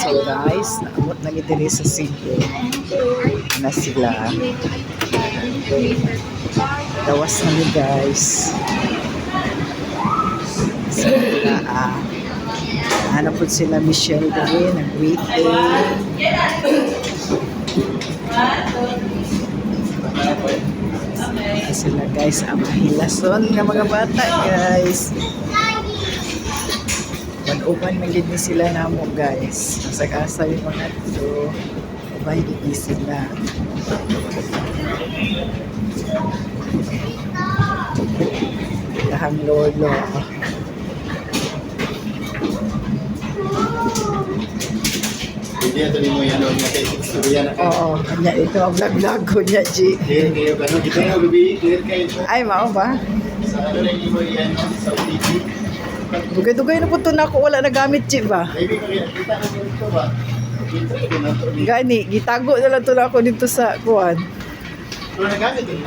So guys, naabot na diri sa Cebu na sila. Gawas na ni guys. So hanap po sila Michelle diri, nag-waiting. Sila guys, ang mahilason nga mga bata guys. Uban magid ni sila namo guys. Asag-asa yung mga ito. Ubay di sila. Kahang lolo. Hindi ato ni mo yan o nga kay istorya na kayo. Oo, kanya ito ang vlog ko niya, G. Clear kayo ba? Dito na gabi, clear kayo. Ay, mao ba? Sa ano na mo yan sa OTG. Dugay-dugay na po ito na ako wala nagamit, G ba? Maybe kita na dito ba? Dito na to. Gani, gitago na lang ito na ako dito sa kuwan. Pero nagamit din.